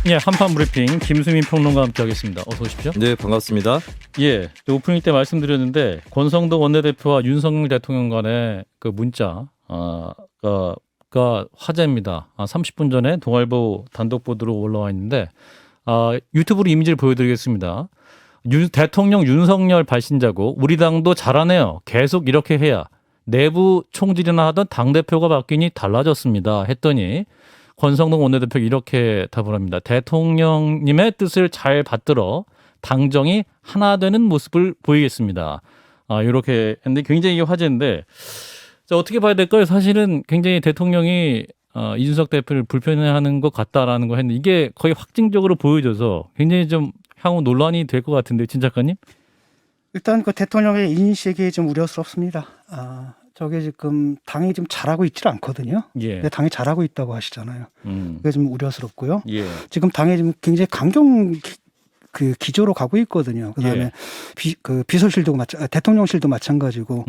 예, 한판 브리핑 김수민 평론가와 함께하겠습니다. 어서 오십시오. 네, 반갑습니다. 예, 오프닝 때 말씀드렸는데 권성동 원내대표와 윤석열 대통령 간의 그 문자가 화제입니다. 30분 전에 동아일보 단독 보도로 올라와 있는데 유튜브로 이미지를 보여드리겠습니다. 대통령 윤석열 발신자고 우리 당도 잘하네요. 계속 이렇게 해야 내부 총질이나 하던 당대표가 바뀌니 달라졌습니다. 했더니 권성동 원내대표가 이렇게 답을 합니다. 대통령님의 뜻을 잘 받들어 당정이 하나 되는 모습을 보이겠습니다. 이렇게 했는데 굉장히 이게 화제인데 자, 어떻게 봐야 될까요? 사실은 굉장히 대통령이 이준석 대표를 불편해하는 것 같다라는 거 했는데 이게 거의 확증적으로 보여져서 굉장히 좀 향후 논란이 될 것 같은데 진 작가님? 일단 그 대통령의 인식이 좀 우려스럽습니다. 저게 지금 당이 좀 잘하고 있질 않거든요. 예. 근데 당이 잘하고 있다고 하시잖아요. 그게 좀 우려스럽고요. 예. 지금 당이 지금 굉장히 강경 기조로 가고 있거든요. 그다음에 예. 비서실도 대통령실도 마찬가지고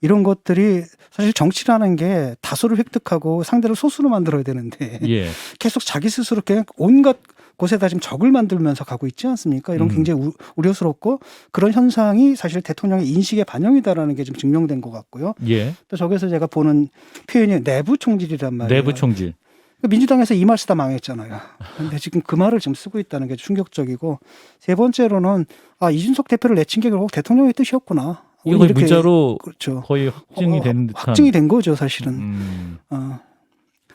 이런 것들이 사실 정치라는 게 다수를 획득하고 상대를 소수로 만들어야 되는데 예. 계속 자기 스스로 그냥 온갖 곳에다 지금 적을 만들면서 가고 있지 않습니까? 이런 굉장히 우려스럽고 그런 현상이 사실 대통령의 인식의 반영이다라는 게 좀 증명된 것 같고요. 예. 또 저기서 제가 보는 표현이 내부 총질이란 말이에요. 내부 총질. 민주당에서 이 말 쓰다 망했잖아요. 근데 지금 그 말을 지금 쓰고 있다는 게 충격적이고 세 번째로는 이준석 대표를 내친 게 결국 대통령의 뜻이었구나. 이거 거의 문자로 그렇죠. 거의 확증이 된 듯한. 확증이 된 거죠, 사실은.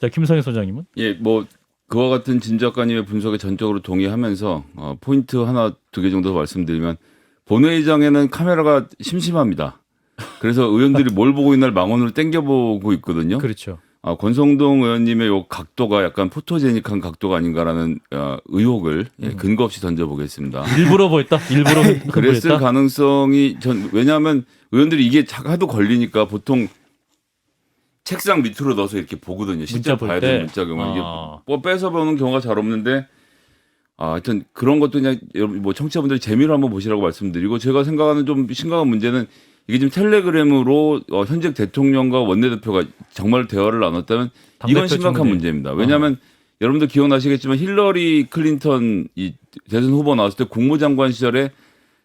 자, 김성희 소장님은? 예, 뭐 그와 같은 진 작가님의 분석에 전적으로 동의하면서 포인트 하나 두 개 정도 말씀드리면 본회의장에는 카메라가 심심합니다. 그래서 의원들이 뭘 보고 있나 망원으로 땡겨보고 있거든요. 그렇죠. 권성동 의원님의 요 각도가 약간 포토제닉한 각도가 아닌가라는 의혹을 근거 없이 던져보겠습니다. 일부러 보였다? 일부러 그랬을 보였다? 가능성이 왜냐하면 의원들이 이게 하도 걸리니까 보통 책상 밑으로 넣어서 이렇게 보거든요. 실제 볼 봐야 때? 되는 문자 경우는 이게 뭐 뺏어 보는 경우가 잘 없는데 하여튼 그런 것도 그냥 여러분 뭐 청취자분들이 재미로 한번 보시라고 말씀드리고 제가 생각하는 좀 심각한 문제는 이게 지금 텔레그램으로 현직 대통령과 원내대표가 정말 대화를 나눴다면 이건 심각한 중대. 문제입니다. 왜냐하면 여러분들 기억나시겠지만 힐러리 클린턴 이 대선 후보 나왔을 때 국무장관 시절에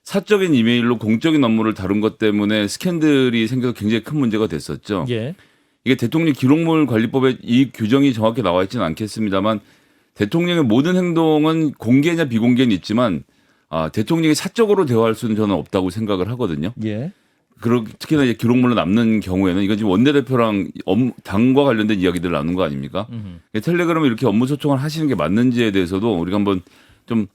사적인 이메일로 공적인 업무를 다룬 것 때문에 스캔들이 생겨서 굉장히 큰 문제가 됐었죠. 예. 이게 대통령 기록물 관리법에 이 규정이 정확히 나와 있지는 않겠습니다만 대통령의 모든 행동은 공개냐 비공개는 있지만 대통령이 사적으로 대화할 수는 저는 없다고 생각을 하거든요. 예. 특히나 이제 기록물로 남는 경우에는 이건 지금 원내대표랑 당과 관련된 이야기들 나눈 거 아닙니까? 텔레그램을 이렇게 업무 소통을 하시는 게 맞는지에 대해서도 우리가 한번 좀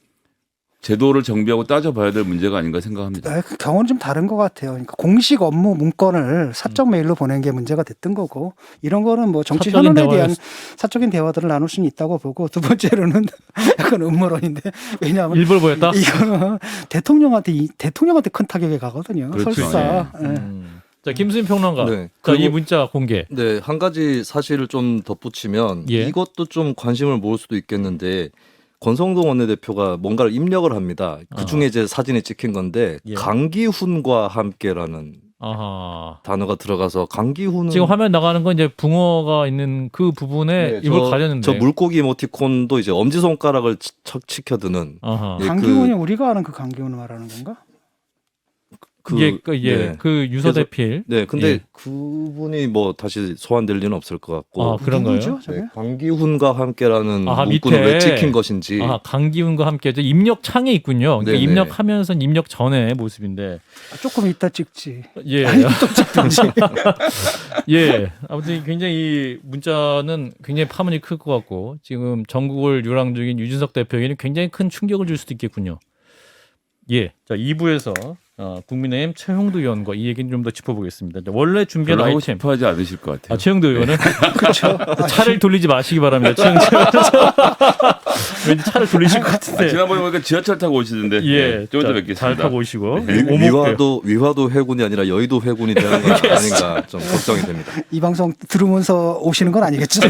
제도를 정비하고 따져봐야 될 문제가 아닌가 생각합니다. 그 경우는 좀 다른 것 같아요. 그러니까 공식 업무 문건을 사적 메일로 보낸 게 문제가 됐던 거고 이런 거는 뭐 정치 현안에 대한 사적인 대화들을 나눌 수는 있다고 보고 두 번째로는 약간 음모론인데 왜냐하면 일부러 보였다? 이거는 대통령한테 큰 타격이 가거든요. 그렇죠. 설사. 자, 김수민 평론가. 네. 자, 이 문자 공개. 네, 한 가지 사실을 좀 덧붙이면 예. 이것도 좀 관심을 모을 수도 있겠는데 권성동 원내대표가 뭔가를 입력을 합니다. 그중에 이제 사진이 찍힌 건데 예. 강기훈과 함께라는 아하. 단어가 들어가서 강기훈은 지금 화면 나가는 건 이제 붕어가 있는 그 부분에 네, 입을 가렸는데. 저 물고기 이모티콘도 이제 엄지손가락을 척 치켜드는 아하. 예, 강기훈이 우리가 아는 그 강기훈을 말하는 건가? 그 유서대필. 네, 근데 예. 그분이 뭐 다시 소환될 리는 없을 것 같고. 그런가요? 누구죠, 저게? 네, 강기훈과 함께라는 아하, 문구는 밑에. 왜 찍힌 것인지. 강기훈과 함께 입력 창에 있군요. 그러니까 네네. 입력하면서 입력 전의 모습인데. 조금 이따 찍지. 예. 또 찍든지. 예. 아무튼 굉장히 이 문자는 굉장히 파문이 클 것 같고 지금 전국을 유랑 중인 유진석 대표에게는 굉장히 큰 충격을 줄 수도 있겠군요. 예. 자, 2부에서 국민의힘 최형두 의원과 이 얘기는 좀 더 짚어보겠습니다. 원래 준비한 별로 하고 아이템. 싶어하지 않으실 것 같아요. 최형두 의원은 그렇죠. 차를 돌리지 마시기 바랍니다. 최형두 왠지 차를 돌리실 것 같은데. 지난번에 보니까 지하철 타고 오시던데 예. 좀 이따 자, 뵙겠습니다. 잘 타고 오시고. 위화도 회군이 아니라 여의도 회군이 되는 건 아닌가 좀 걱정이 됩니다. 이 방송 들으면서 오시는 건 아니겠죠?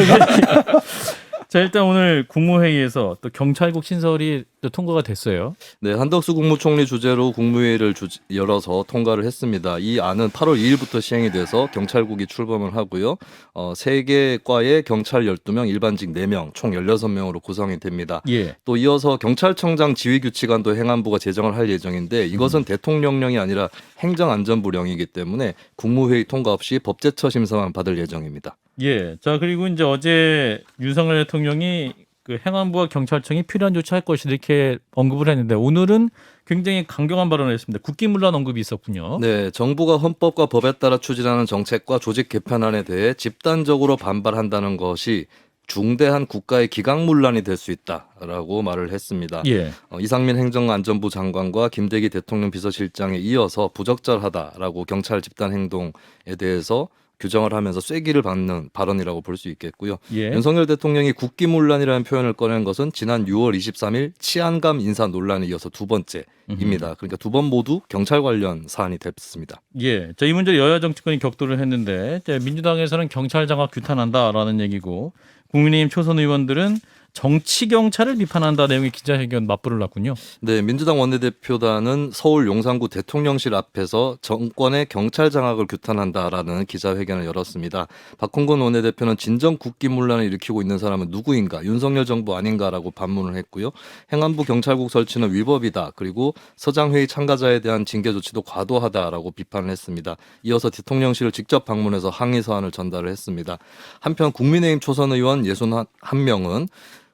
자, 일단 오늘 국무회의에서 또 경찰국 신설이 또 통과가 됐어요. 네, 한덕수 국무총리 주재로 국무회의를 열어서 통과를 했습니다. 이 안은 8월 2일부터 시행이 돼서 경찰국이 출범을 하고요. 3개 과의 경찰 12명, 일반직 4명, 총 16명으로 구성이 됩니다. 예. 또 이어서 경찰청장 지휘규칙안도 행안부가 제정을 할 예정인데 이것은 대통령령이 아니라 행정안전부령이기 때문에 국무회의 통과 없이 법제처 심사만 받을 예정입니다. 예. 자, 그리고 이제 어제 윤석열 대통령이 그 행안부와 경찰청이 필요한 조치할 것이다 이렇게 언급을 했는데 오늘은 굉장히 강경한 발언을 했습니다. 국기문란 언급이 있었군요. 네, 정부가 헌법과 법에 따라 추진하는 정책과 조직 개편안에 대해 집단적으로 반발한다는 것이 중대한 국가의 기강문란이 될 수 있다라고 말을 했습니다. 예. 이상민 행정안전부 장관과 김대기 대통령 비서실장에 이어서 부적절하다라고 경찰 집단 행동에 대해서 규정을 하면서 쐐기를 받는 발언이라고 볼 수 있겠고요. 예. 윤석열 대통령이 국기문란이라는 표현을 꺼낸 것은 지난 6월 23일 치안감 인사 논란에 이어서 두 번째입니다. 그러니까 두 번 모두 경찰 관련 사안이 됐습니다. 예. 자, 이 문제 여야 정치권이 격돌을 했는데 이제 민주당에서는 경찰 장악 규탄한다라는 얘기고 국민의힘 초선 의원들은 정치 경찰을 비판한다 내용의 기자회견 맞불을 놨군요. 네, 민주당 원내대표단은 서울 용산구 대통령실 앞에서 정권의 경찰 장악을 규탄한다라는 기자회견을 열었습니다. 박홍근 원내대표는 진정 국기문란을 일으키고 있는 사람은 누구인가, 윤석열 정부 아닌가라고 반문을 했고요. 행안부 경찰국 설치는 위법이다. 그리고 서장회의 참가자에 대한 징계 조치도 과도하다라고 비판을 했습니다. 이어서 대통령실을 직접 방문해서 항의 사안을 전달을 했습니다. 한편 국민의힘 초선 의원 61명은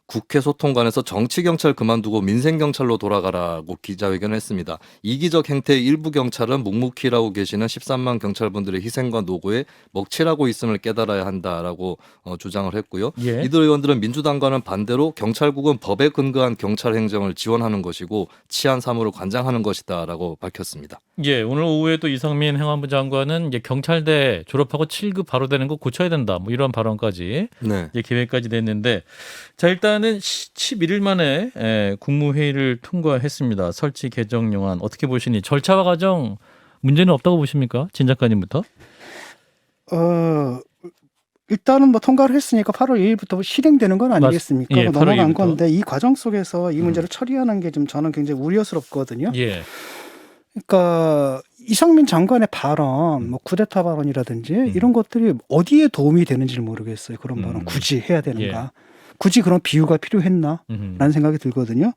국회 소통관에서 정치경찰 그만두고 민생경찰로 돌아가라고 기자회견을 했습니다. 이기적 행태의 일부 경찰은 묵묵히 일하고 계시는 13만 경찰분들의 희생과 노고에 먹칠하고 있음을 깨달아야 한다라고 주장을 했고요. 예. 이들 의원들은 민주당과는 반대로 경찰국은 법에 근거한 경찰 행정을 지원하는 것이고 치안 사무를 관장하는 것이다라고 밝혔습니다. 예, 오늘 오후에 또 이상민 행안부 장관은 이제 경찰대 졸업하고 7급 바로 되는 거 고쳐야 된다. 뭐 이런 발언까지 네. 이제 계획까지 됐는데 자, 일단은 11일 만에 국무회의를 통과했습니다. 설치 개정령안 어떻게 보시니 절차와 과정 문제는 없다고 보십니까? 진 작가님부터. 일단은 뭐 통과를 했으니까 8월 2일부터 실행되는 건 아니겠습니까? 예, 뭐 8월 넘어간 2일부터. 건데 이 과정 속에서 이 문제를 처리하는 게 좀 저는 굉장히 우려스럽거든요. 예. 그러니까 이상민 장관의 발언, 뭐 쿠데타 발언이라든지 이런 것들이 어디에 도움이 되는지를 모르겠어요. 그런 발언 굳이 해야 되는가? 굳이 그런 비유가 필요했나? 라는 생각이 들거든요.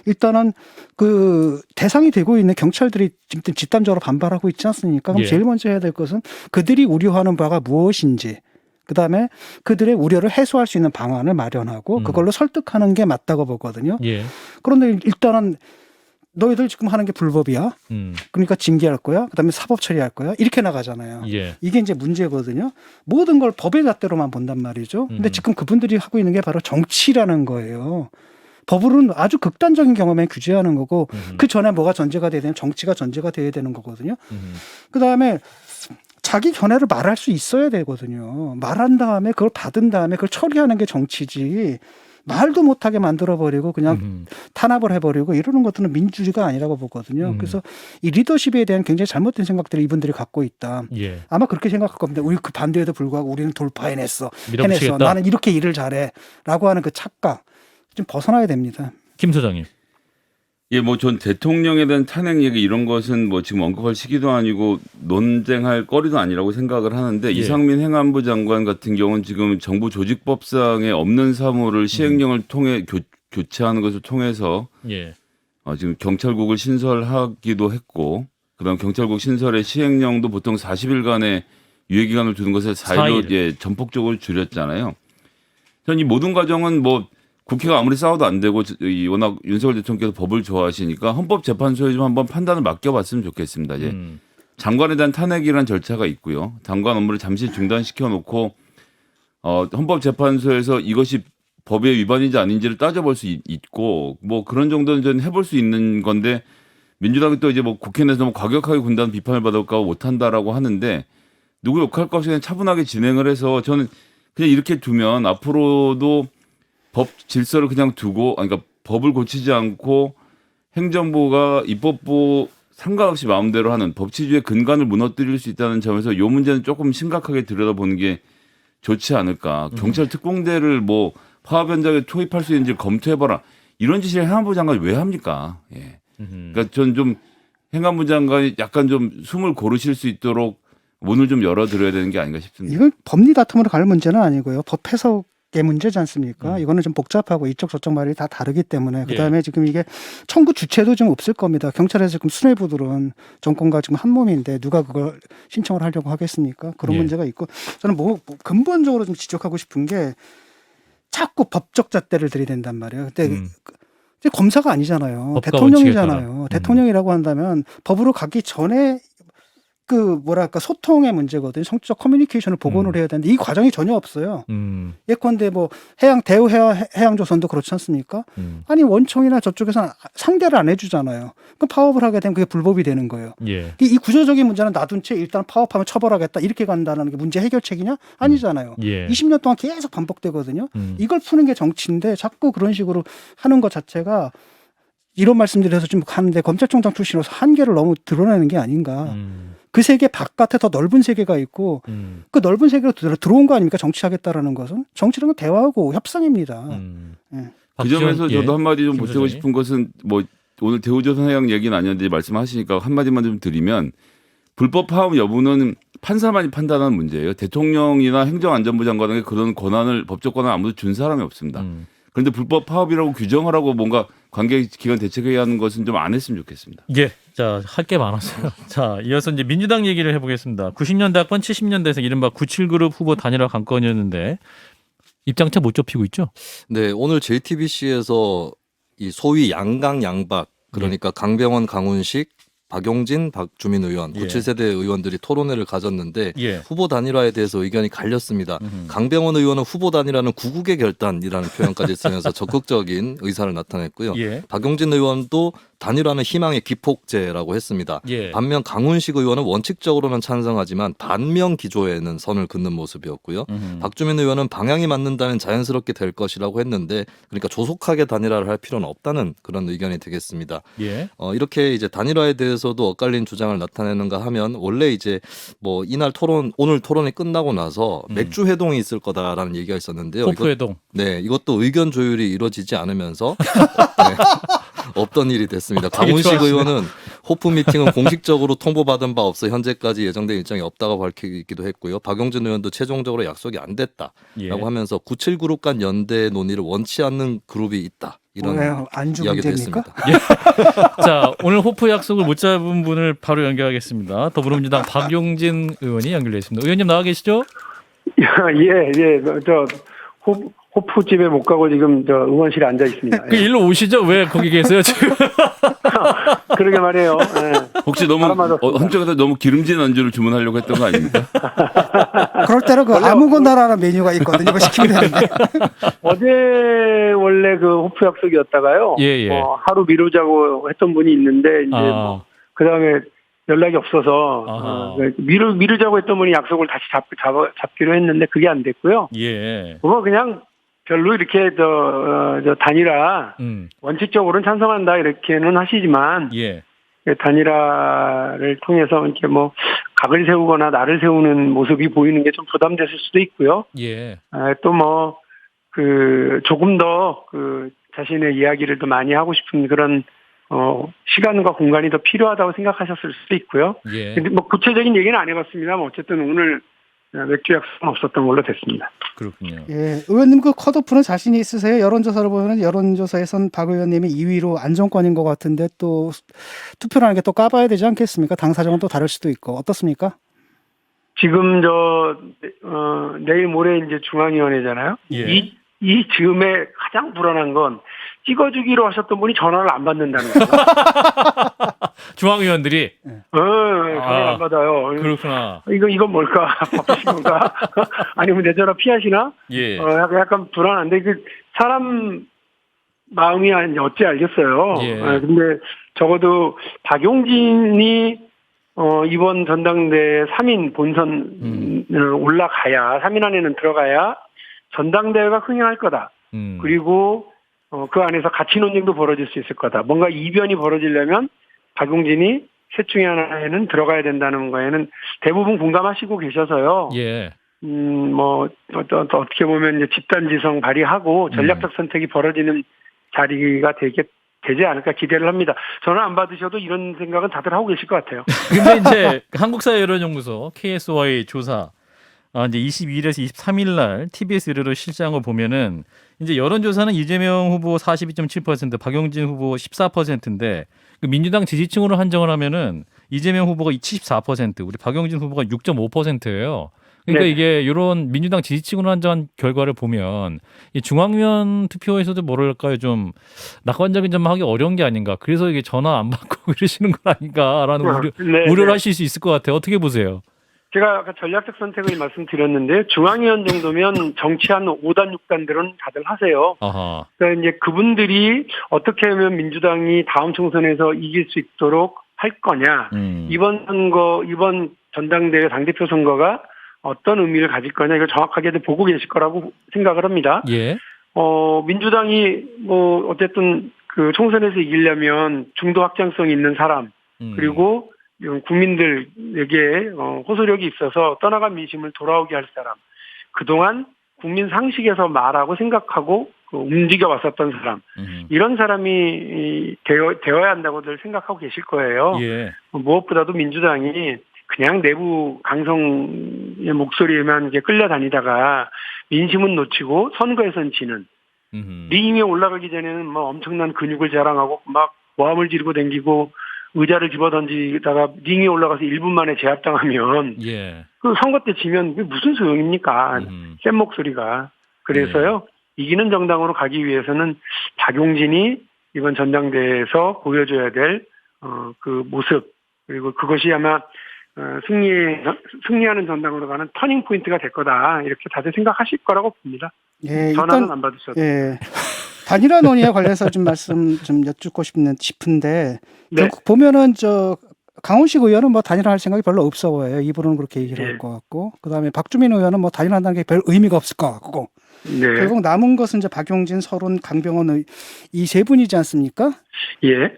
일단은 그 대상이 되고 있는 경찰들이 지금 집단적으로 반발하고 있지 않습니까? 그럼 예. 제일 먼저 해야 될 것은 그들이 우려하는 바가 무엇인지, 그다음에 그들의 우려를 해소할 수 있는 방안을 마련하고 그걸로 설득하는 게 맞다고 보거든요. 예. 그런데 일단은 너희들 지금 하는 게 불법이야. 그러니까 징계할 거야. 그다음에 사법 처리할 거야. 이렇게 나가잖아요. 예. 이게 이제 문제거든요. 모든 걸 법의 잣대로만 본단 말이죠. 근데 지금 그분들이 하고 있는 게 바로 정치라는 거예요. 법으로는 아주 극단적인 경험에 규제하는 거고 그 전에 뭐가 전제가 돼야 되는 정치가 전제가 돼야 되는 거거든요. 그다음에 자기 견해를 말할 수 있어야 되거든요. 말한 다음에 그걸 받은 다음에 그걸 처리하는 게 정치지. 말도 못하게 만들어버리고 그냥 탄압을 해버리고 이러는 것들은 민주주의가 아니라고 보거든요. 그래서 이 리더십에 대한 굉장히 잘못된 생각들을 이분들이 갖고 있다. 예. 아마 그렇게 생각할 겁니다. 우리 그 반대에도 불구하고 우리는 돌파해냈어. 밀어붙이겠다. 해냈어. 나는 이렇게 일을 잘해. 라고 하는 그 착각. 좀 벗어나야 됩니다. 김 소장님. 예, 뭐 전 대통령에 대한 탄핵 얘기 이런 것은 뭐 지금 언급할 시기도 아니고 논쟁할 거리도 아니라고 생각을 하는데 예. 이상민 행안부 장관 같은 경우는 지금 정부 조직법상에 없는 사무를 시행령을 통해 교체하는 것을 통해서 예. 지금 경찰국을 신설하기도 했고 그다음 경찰국 신설의 시행령도 보통 40일간의 유예 기간을 두는 것을 4일로 4일. 예, 전폭적으로 줄였잖아요. 전 이 모든 과정은 뭐 국회가 아무리 싸워도 안 되고 워낙 윤석열 대통령께서 법을 좋아하시니까 헌법재판소에 좀 한번 판단을 맡겨봤으면 좋겠습니다. 이제 장관에 대한 탄핵이라는 절차가 있고요. 장관 업무를 잠시 중단시켜 놓고 헌법재판소에서 이것이 법의 위반인지 아닌지를 따져볼 수 있고 뭐 그런 정도는 좀 해볼 수 있는 건데 민주당이 또 이제 뭐 국회 내에서 너무 과격하게 군다는 비판을 받을까 봐 못한다라고 하는데 누구 욕할 것 없이 그냥 차분하게 진행을 해서 저는 그냥 이렇게 두면 앞으로도 법 질서를 그냥 두고, 그러니까 법을 고치지 않고 행정부가 입법부 상관없이 마음대로 하는 법치주의 근간을 무너뜨릴 수 있다는 점에서 이 문제는 조금 심각하게 들여다보는 게 좋지 않을까. 경찰 특공대를 뭐 파업 현장에 투입할 수 있는지 검토해봐라. 이런 지시를 행안부 장관이 왜 합니까? 예. 그러니까 전 좀 행안부 장관이 약간 좀 숨을 고르실 수 있도록 문을 좀 열어드려야 되는 게 아닌가 싶습니다. 이건 법리 다툼으로 갈 문제는 아니고요. 법 해석의 문제지 않습니까? 이거는 좀 복잡하고 이쪽 저쪽 말이 다 다르기 때문에 그다음에 지금 이게 청구 주체도 좀 없을 겁니다. 경찰에서 지금 수뇌부들은 정권과 지금 한 몸인데 누가 그걸 신청을 하려고 하겠습니까? 그런 문제가 있고 저는 뭐 근본적으로 좀 지적하고 싶은 게 자꾸 법적 잣대를 들이댄단 말이에요. 근데 이제 검사가 아니잖아요. 법과 대통령이잖아요. 원칙에 따라. 대통령이라고 한다면 법으로 가기 전에 그 뭐랄까 소통의 문제거든요. 성적 커뮤니케이션을 복원을 해야 되는데 이 과정이 전혀 없어요. 예컨대 뭐 대우 해양조선도 그렇지 않습니까? 아니 원청이나 저쪽에서 상대를 안 해주잖아요. 그럼 파업을 하게 되면 그게 불법이 되는 거예요. 예. 이 구조적인 문제는 놔둔 채 일단 파업하면 처벌하겠다 이렇게 간다는 게 문제 해결책이냐? 아니잖아요. 예. 20년 동안 계속 반복되거든요. 이걸 푸는 게 정치인데 자꾸 그런 식으로 하는 것 자체가 이런 말씀드려서 좀 하는데 검찰총장 출신으로서 한계를 너무 드러내는 게 아닌가. 그 세계 바깥에 더 넓은 세계가 있고 그 넓은 세계로 들어온 거 아닙니까? 정치하겠다라는 것은 정치라는 건 대화하고 협상입니다. 예. 그 점에서 예. 저도 한마디 좀 김 보태고 소장님. 싶은 것은 뭐 오늘 대우조선해양 얘기는 아니었는데 말씀하시니까 한마디만 좀 드리면 불법 파업 여부는 판사만이 판단하는 문제예요. 대통령이나 행정안전부 장관에게 그런 권한을 법적 권한을 아무도 준 사람이 없습니다. 그런데 불법 파업이라고 규정하라고 뭔가 관계기관 대책회의 하는 것은 좀 안 했으면 좋겠습니다. 예. 자, 할 게 많았어요. 자, 이어서 이제 민주당 얘기를 해보겠습니다. 90년대학번 70년대에서 이른바 97그룹 후보 단일화 관건이었는데 입장차 못 좁히고 있죠? 네, 오늘 JTBC에서 이 소위 양강 양박 그러니까 강병원, 강훈식, 박용진, 박주민 의원, 예. 97세대 의원들이 토론회를 가졌는데 예. 후보 단일화에 대해서 의견이 갈렸습니다. 강병원 의원은 후보 단일화는 구국의 결단이라는 표현까지 쓰면서 적극적인 의사를 나타냈고요. 예. 박용진 의원도 단일화는 희망의 기폭제라고 했습니다. 예. 반면 강훈식 의원은 원칙적으로는 찬성하지만 반명 기조에는 선을 긋는 모습이었고요. 박주민 의원은 방향이 맞는다면 자연스럽게 될 것이라고 했는데 그러니까 조속하게 단일화를 할 필요는 없다는 그런 의견이 되겠습니다. 예. 이렇게 이제 단일화에 대해서도 엇갈린 주장을 나타내는가 하면 원래 이제 뭐 이날 오늘 토론이 끝나고 나서 맥주 회동이 있을 거다라는 얘기가 있었는데요. 호프회동. 이것도 의견 조율이 이루어지지 않으면서 네, 없던 일이 됐습니다. 강훈식 의원은 호프 미팅은 공식적으로 통보받은 바 없어 현재까지 예정된 일정이 없다고 밝히기도 했고요. 박용진 의원도 최종적으로 약속이 안 됐다라고 예. 하면서 97그룹 간 연대 논의를 원치 않는 그룹이 있다. 이런 뭐예요? 안주 이야기도 문제입니까? 했습니다. 자, 오늘 호프 약속을 못 잡은 분을 바로 연결하겠습니다. 더불어민주당 박용진 의원이 연결되어 있습니다. 의원님 나와 계시죠? 예. 호프집에 못 가고 지금 저 의원실에 앉아 있습니다. 그 예. 일로 오시죠? 왜 거기 계세요 지금? 그러게 말이에요. 예. 혹시 너무 바람 맞았습니다. 한쪽에서 너무 기름진 안주를 주문하려고 했던 거 아닙니까? 그럴 때는 그 아무거나라는 메뉴가 있거든요. 이거 시키면 되는데. 어제 원래 그 호프 약속이었다가요. 예. 하루 미루자고 했던 분이 있는데 이제 아, 그 다음에 연락이 없어서 아하. 미루자고 했던 분이 약속을 다시 잡기로 했는데 그게 안 됐고요. 예. 그거 그냥 별로 이렇게 저 단일화 원칙적으로는 찬성한다 이렇게는 하시지만 예. 단일화를 통해서 이렇게 뭐 각을 세우거나 나를 세우는 모습이 보이는 게 좀 부담됐을 수도 있고요. 예. 또 뭐 그 조금 더 그 자신의 이야기를 더 많이 하고 싶은 그런 시간과 공간이 더 필요하다고 생각하셨을 수도 있고요. 예. 근데 뭐 구체적인 얘기는 안 해봤습니다만 어쨌든 오늘 맥주 약속은 없었던 걸로 됐습니다. 그렇군요. 예, 의원님 그 컷오프는 자신이 있으세요? 여론조사를 보면 여론조사에선 박 의원님이 2위로 안정권인 것 같은데 또 투표라는 게 또 까봐야 되지 않겠습니까? 당 사정은 또 다를 수도 있고 어떻습니까? 지금 내일 모레 이제 중앙위원회잖아요. 예. 이 즈음에 가장 불안한 건 찍어주기로 하셨던 분이 전화를 안 받는다는 거죠. 중앙위원들이 전화를 안 받아요. 그렇구나. 이건 뭘까? 바쁘신 건가? 아니면 내 전화 피하시나? 예. 약간 불안한데 사람 마음이 어찌 알겠어요. 예. 근데 적어도 박용진이 이번 전당대 3인 본선을 올라가야 3인 안에는 들어가야 전당대회가 흥행할 거다. 그리고 그 안에서 가치 논쟁도 벌어질 수 있을 거다. 뭔가 이변이 벌어지려면 박용진이 셋 중에 하나에는 들어가야 된다는 거에는 대부분 공감하시고 계셔서요. 예. 어떻게 보면 이제 집단지성 발휘하고 전략적 선택이 벌어지는 자리가 되지 않을까 기대를 합니다. 저는 안 받으셔도 이런 생각은 다들 하고 계실 것 같아요. 근데 이제 한국사회여론연구소 KSY 조사 이제 22일에서 23일 날 TBS 의뢰로 실시한 거 보면은 이제 여론조사는 이재명 후보 42.7%, 박용진 후보 14%인데 그 민주당 지지층으로 한정을 하면은 이재명 후보가 74%, 우리 박용진 후보가 6.5%예요. 그러니까 네. 이게 이런 민주당 지지층으로 한정한 결과를 보면 이 중앙위원 투표에서도 뭐랄까요 좀 낙관적인 점 하기 어려운 게 아닌가. 그래서 이게 전화 안 받고 그러시는 건 아닌가라는 우려를 하실 수 있을 것 같아요. 어떻게 보세요? 제가 아까 전략적 선택을 말씀드렸는데 중앙위원 정도면 정치한 5단 6단들은 다들 하세요. 아하. 그러니까 이제 그분들이 어떻게 하면 민주당이 다음 총선에서 이길 수 있도록 할 거냐. 이번 전당대회 당대표 선거가 어떤 의미를 가질 거냐 이걸 정확하게 보고 계실 거라고 생각을 합니다. 예. 민주당이 어쨌든 그 총선에서 이기려면 중도 확장성이 있는 사람 그리고 국민들에게 호소력이 있어서 떠나간 민심을 돌아오게 할 사람, 그동안 국민 상식에서 말하고 생각하고 움직여 왔었던 사람, 이런 사람이 되어야 한다고들 생각하고 계실 거예요. 예. 무엇보다도 민주당이 그냥 내부 강성의 목소리에만 이제 끌려다니다가 민심은 놓치고 선거에선 지는, 링 위에 올라가기 전에는 뭐 엄청난 근육을 자랑하고 막 모함을 지르고 댕기고 의자를 집어던지다가 링에 올라가서 1분 만에 제압당하면 예. 그 선거 때 지면 그게 무슨 소용입니까? 센 목소리가. 그래서요. 이기는 정당으로 가기 위해서는 박용진이 이번 전당대회에서 보여줘야 될 그 모습, 그리고 그것이 아마 승리하는 전당으로 가는 터닝 포인트가 될 거다. 이렇게 다들 생각하실 거라고 봅니다. 예, 전화는 일단 안 받으셔도. 예. 단일화 논의에 관련해서 좀 말씀 좀 여쭙고 싶은데 네. 결국 보면은 강훈식 의원은 뭐 단일화할 생각이 별로 없어 보여요. 입으로는 그렇게 얘기를 할 것 같고, 그다음에 박주민 의원은 뭐 단일화한다는 게 별 의미가 없을 것 같고, 네. 결국 남은 것은 이제 박용진, 서른, 강병원 이 세 분이지 않습니까? 예.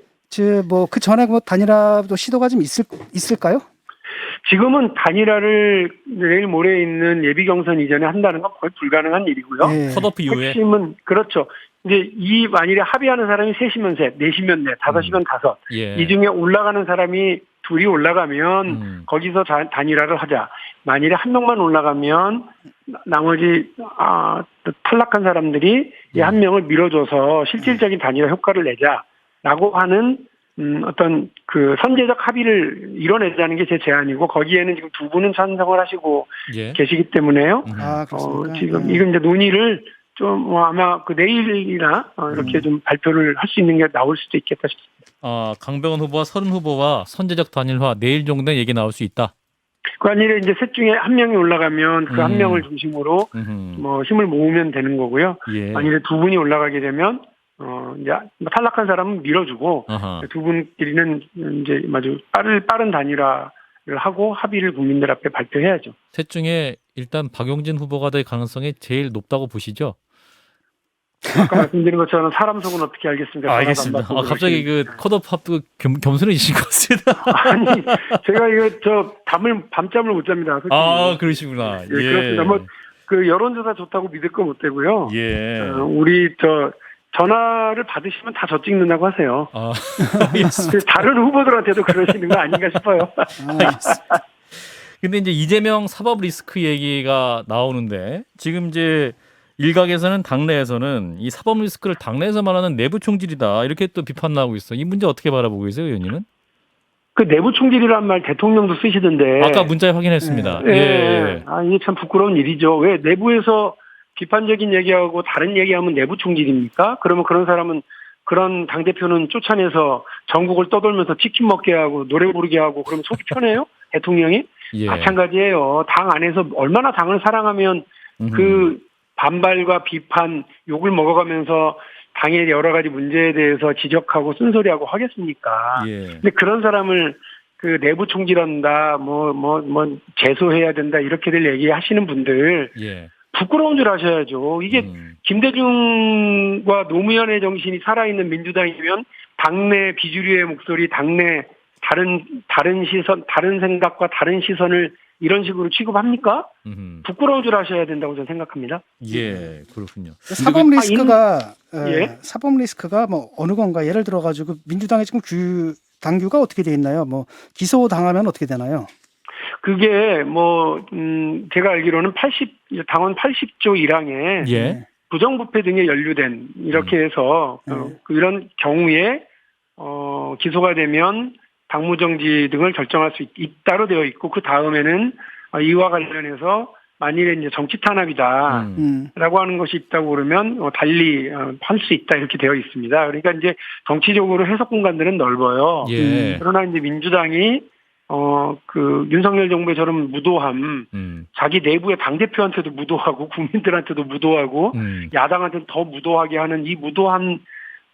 뭐 그 전에 뭐 단일화도 시도가 좀 있을까요? 지금은 단일화를 내일 모레 있는 예비 경선 이전에 한다는 건 거의 불가능한 일이고요. 예. 컷오프 이후에. 핵심은 그렇죠. 이제 만일에 합의하는 사람이 셋이면 셋, 넷이면 넷, 다섯이면 다섯. 예. 이 중에 올라가는 사람이 둘이 올라가면 거기서 단일화를 하자. 만일에 한 명만 올라가면 나머지 탈락한 사람들이 이 한 명을 밀어줘서 실질적인 단일화 효과를 내자라고 하는 어떤 그 선제적 합의를 이뤄내자는 게 제 제안이고, 거기에는 지금 두 분은 찬성을 하시고 예. 계시기 때문에요. 그렇습니까? 지금 이건 이제 논의를 좀 아마 그 내일이나 이렇게 좀 발표를 할 수 있는 게 나올 수도 있겠다 싶습니다. 강병원 후보와 서른 후보와 선제적 단일화 내일 정도는 얘기 나올 수 있다. 그 아니라 이제 셋 중에 한 명이 올라가면 그 한 명을 중심으로 뭐 힘을 모으면 되는 거고요. 예. 만일에 두 분이 올라가게 되면 이제 탈락한 사람은 밀어주고, 아하. 두 분끼리는 이제 아주 빠른 단일화를 하고 합의를 국민들 앞에 발표해야죠. 셋 중에 일단 박용진 후보가 될 가능성이 제일 높다고 보시죠? 아까 말씀드린 것처럼 사람 속은 어떻게 알겠습니까? 알겠습니다. 갑자기 그 컷오프합도 겸손해지신 것 같습니다. 아니, 제가 이거 밤잠을 못 잡니다. 솔직히. 그러시구나. 예, 그렇습니다. 뭐 그 여론조사 좋다고 믿을 거 못 되고요. 예. 우리 전화를 받으시면 다 저 찍는다고 하세요. 알겠습니다. 다른 후보들한테도 그러시는 거 아닌가 싶어요. 알겠습니다. 근데 이제 이재명 사법 리스크 얘기가 나오는데, 지금 이제 일각에서는 당내에서는 이 사법 리스크를 당내에서 말하는 내부 총질이다 이렇게 또 비판 나오고 있어. 이 문제 어떻게 바라보고 계세요, 의원님은? 그 내부 총질이란 말 대통령도 쓰시던데. 아까 문자에 확인했습니다. 예. 이게 참 부끄러운 일이죠. 왜 내부에서 비판적인 얘기하고 다른 얘기하면 내부 총질입니까? 그러면 그런 사람은, 그런 당대표는 쫓아내서 전국을 떠돌면서 치킨 먹게 하고 노래 부르게 하고 그러면 속이 편해요? 대통령이? 예. 마찬가지예요. 당 안에서 얼마나 당을 사랑하면 그 반발과 비판, 욕을 먹어가면서 당의 여러 가지 문제에 대해서 지적하고 쓴소리하고 하겠습니까? 예. 근데 그런 사람을 그 내부 총질한다, 재소해야 된다, 이렇게들 얘기하시는 분들, 예. 부끄러운 줄 아셔야죠. 이게 김대중과 노무현의 정신이 살아있는 민주당이면 당내 비주류의 목소리, 당내 다른 시선, 다른 생각과 다른 시선을 이런 식으로 취급합니까? 음흠. 부끄러운 줄 아셔야 된다고 저는 생각합니다. 예, 그렇군요. 사법 리스크가 예? 사법 리스크가 뭐 어느 건가 예를 들어 가지고 민주당의 지금 당규가 어떻게 돼 있나요? 뭐 기소 당하면 어떻게 되나요? 그게 뭐 제가 알기로는 당원 80조 1항에 예. 부정부패 등에 연루된 이렇게 해서 이런 경우에 기소가 되면 당무정지 등을 결정할 수 있다로 되어 있고 그 다음에는 이와 관련해서 만일에 이제 정치 탄압이다라고 하는 것이 있다고 그러면 달리 할 수 있다 이렇게 되어 있습니다. 그러니까 이제 정치적으로 해석 공간들은 넓어요. 예. 그러나 이제 민주당이 그 윤석열 정부의 저런 무도함, 자기 내부의 당대표한테도 무도하고 국민들한테도 무도하고 야당한테는 더 무도하게 하는 이 무도한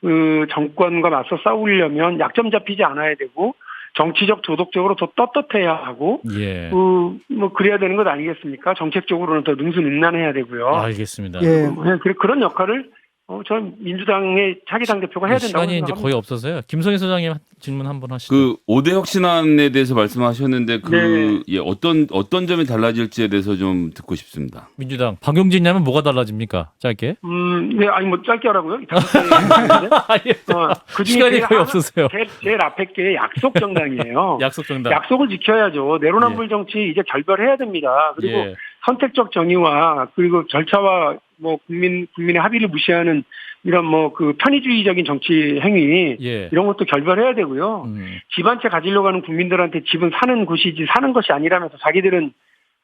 그 정권과 맞서 싸우려면 약점 잡히지 않아야 되고 정치적 도덕적으로 더 떳떳해야 하고 예. 뭐 그래야 되는 것 아니겠습니까? 정책적으로는 더 능수능란해야 되고요. 알겠습니다. 예. 그런 역할을 전 민주당의 차기 당대표가 해야 된다고 시간이 이제 생각합니다. 거의 없어서요. 김성희 소장님 질문 한번 하시죠. 그 5대 혁신안에 대해서 말씀하셨는데 네. 예, 어떤 점이 달라질지에 대해서 좀 듣고 싶습니다. 민주당 박용진이냐면 뭐가 달라집니까? 짧게. 네, 아니 뭐 짧게 하라고요? 예. 시간이 거의 없으세요. 제일 앞에 게 약속 정당이에요. 약속 정당. 약속을 지켜야죠. 내로남불 정치 이제 결별해야 됩니다. 그리고 예. 선택적 정의와 그리고 절차와 뭐 국민의 합의를 무시하는 이런 뭐 그 편의주의적인 정치 행위 예. 이런 것도 결별해야 되고요. 집 한 채 가지려고 하는 국민들한테 집은 사는 곳이지 사는 것이 아니라면서 자기들은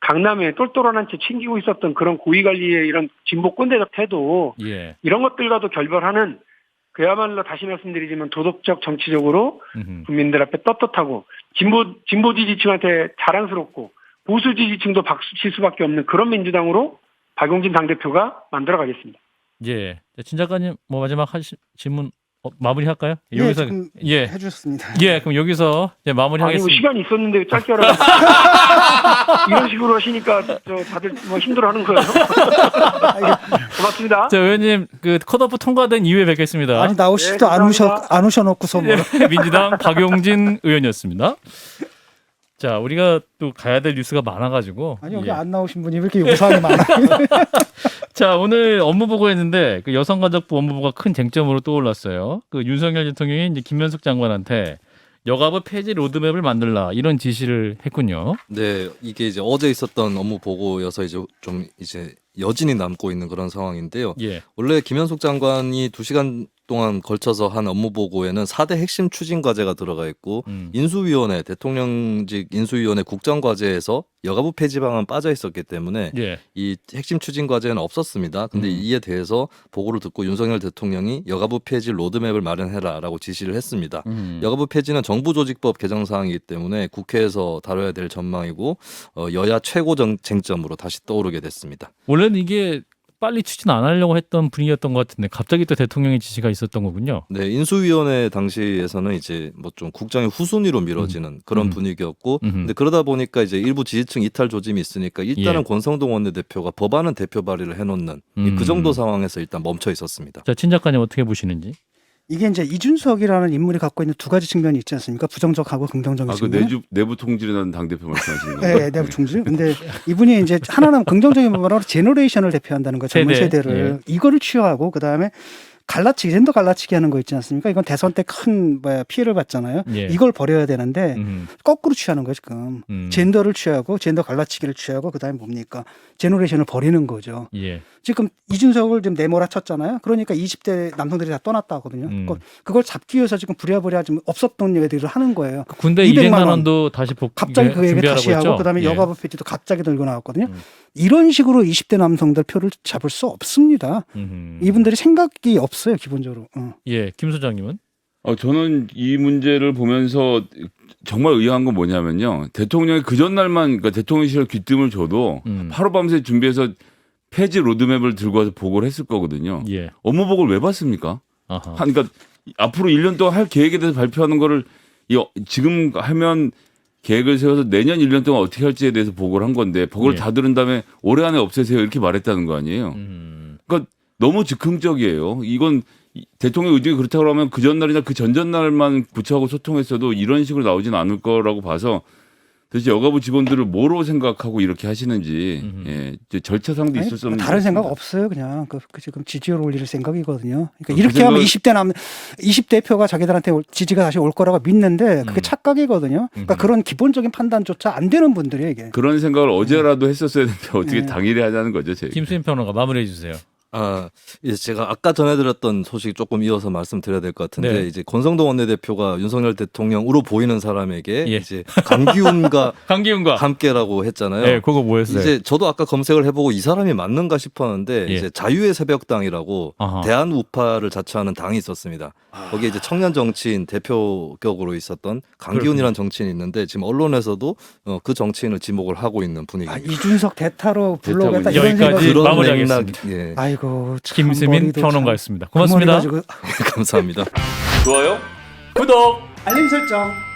강남에 똘똘한 한 채 챙기고 있었던 그런 고위관리의 이런 진보 꼰대적 태도 예. 이런 것들과도 결별하는 그야말로 다시 말씀드리지만 도덕적 정치적으로 국민들 앞에 떳떳하고 진보 지지층한테 자랑스럽고 보수 지지층도 박수 칠 수밖에 없는 그런 민주당으로 박용진 당대표가 만들어 가겠습니다. 예. 진 작가님 뭐 마지막 질문 마무리할까요? 예, 여기서 지금 예. 해주셨습니다. 예, 그럼 여기서 이제 아니 뭐 마무리하겠습니다. 시간이 있었는데 짧게 하라고 이런 식으로 하시니까 다들 뭐 힘들어하는 거예요. 고맙습니다. 자, 의원님 그 컷오프 통과된 이후에 뵙겠습니다. 아니 나오시지도 네, 안 오셔놓고서 뭐. 예, 민주당 박용진 의원이었습니다. 자, 우리가 또 가야 될 뉴스가 많아가지고. 아니 여기 예. 안 나오신 분이 왜 이렇게 요구사항이 많아요? 자, 오늘 업무보고 했는데 그 여성가족부 업무보고가 큰 쟁점으로 떠올랐어요. 그 윤석열 대통령이 이제 김현숙 장관한테 여가부 폐지 로드맵을 만들라 이런 지시를 했군요. 네, 이게 이제 어제 있었던 업무 보고여서 이제 좀 이제 여진이 남고 있는 그런 상황인데요. 예. 원래 김현숙 장관이 2시간 동안 걸쳐서 한 업무 보고에는 4대 핵심 추진 과제가 들어가 있고 인수위원회 대통령직 인수위원회 국정과제에서 여가부 폐지 방안 빠져 있었기 때문에 예. 이 핵심 추진 과제는 없었습니다. 근데 이에 대해서 보고를 듣고 윤석열 대통령이 여가부 폐지 로드맵을 마련해라라고 지시를 했습니다. 여가부 폐지는 정부조직법 개정 사항이기 때문에 국회에서 다뤄야 될 전망이고 여야 최고 쟁점으로 다시 떠오르게 됐습니다. 원래는 이게 빨리 추진 안 하려고 했던 분위기였던 것 같은데 갑자기 또 대통령의 지시가 있었던 거군요. 네, 인수위원회 당시에서는 이제 뭐 좀 국정의 후순위로 미뤄지는 그런 분위기였고, 근데 그러다 보니까 이제 일부 지지층 이탈 조짐이 있으니까 일단은 예. 권성동 원내대표가 법안은 대표 발의를 해놓는 그 정도 상황에서 일단 멈춰 있었습니다. 자, 친 작가님 어떻게 보시는지? 이게 이제 이준석이라는 인물이 갖고 있는 두 가지 측면이 있지 않습니까? 부정적하고 긍정적인 그 측면. 내부 통질이라는 당 대표 말씀하시는 거예요? 네, 내부 총질. 근데 이분이 이제 하나는 긍정적인 부분으로 제너레이션을 대표한다는 거, 젊은 세대. 세대를 이거를 취하고 그 다음에 갈라치기, 젠더 갈라치기 하는 거 있지 않습니까? 이건 대선 때 큰 피해를 받잖아요. 예. 이걸 버려야 되는데 거꾸로 취하는 거예요, 지금. 음. 젠더를 취하고 젠더 갈라치기를 취하고 그다음에 뭡니까? 제너레이션을 버리는 거죠. 예. 지금 이준석을 지금 내몰아쳤잖아요. 그러니까 20대 남성들이 다 떠났다거든요. 그걸 잡기 위해서 지금 부랴부랴 지금 없었던 얘기들을 하는 거예요. 그 군대 200만 200만 원도 다시 갑자기 그 얘기 다시 하고 했죠? 그다음에 예. 여가부 폐지도 갑자기 들고 나왔거든요. 이런 식으로 20대 남성들 표를 잡을 수 없습니다. 이분들이 생각이 없어요, 기본적으로. 예, 김 소장님은? 저는 이 문제를 보면서 정말 의아한 건 뭐냐면요. 대통령이 그 전날만 그러니까 대통령실 귀뜸을 줘도 하루 밤새 준비해서 폐지 로드맵을 들고 와서 보고를 했을 거거든요. 예. 업무 보고를 왜 봤습니까? 아하. 그러니까 앞으로 1년 동안 할 계획에 대해서 발표하는 거를 지금 하면 계획을 세워서 내년 1년 동안 어떻게 할지에 대해서 보고를 한 건데 보고를 예. 다 들은 다음에 올해 안에 없애세요 이렇게 말했다는 거 아니에요. 그러니까 너무 즉흥적이에요. 이건 대통령 의중이 그렇다고 하면 그 전날이나 그 전전날만 구체하고 소통했어도 이런 식으로 나오진 않을 거라고 봐서 도대체 여가부 직원들을 뭐로 생각하고 이렇게 하시는지 음흠. 예, 이제 절차상도 아니, 있을 수 없는 다른 생각 것 없어요. 그냥 그 지금 지지율 올릴 생각이거든요. 그러니까 그 이렇게 하면 생각- 20대 표가 자기들한테 지지가 다시 올 거라고 믿는데 그게 착각이거든요. 그러니까 그런 기본적인 판단조차 안 되는 분들이에요, 이게. 그런 생각을 어제라도 했었어야 되는데 어떻게 네. 당일에 하자는 거죠, 제가. 김수인 평론가 마무리해 주세요. 이제 제가 아까 전해드렸던 소식 조금 이어서 말씀드려야 될 것 같은데 네. 이제 권성동 원내대표가 윤석열 대통령으로 보이는 사람에게 예. 이제 강기훈과 강기훈과 함께라고 했잖아요. 네, 그거 뭐였어요? 이제 저도 아까 검색을 해보고 이 사람이 맞는가 싶었는데 예. 이제 자유의 새벽당이라고 아하. 대한우파를 자처하는 당이 있었습니다. 거기에 이제 청년 정치인 대표격으로 있었던 강기훈이라는 정치인이 있는데 지금 언론에서도 그 정치인을 지목을 하고 있는 아, 분위기입니다. 이준석 대타로 불러겠다 대타군요. 이런 여기까지 생각이. 마무리하겠습니다. 예, 아이고 참 김수민 머리도 평론가였습니다. 참- 그 머리 고맙습니다. 가지고 감사합니다. 좋아요? 구독. 알림 설정.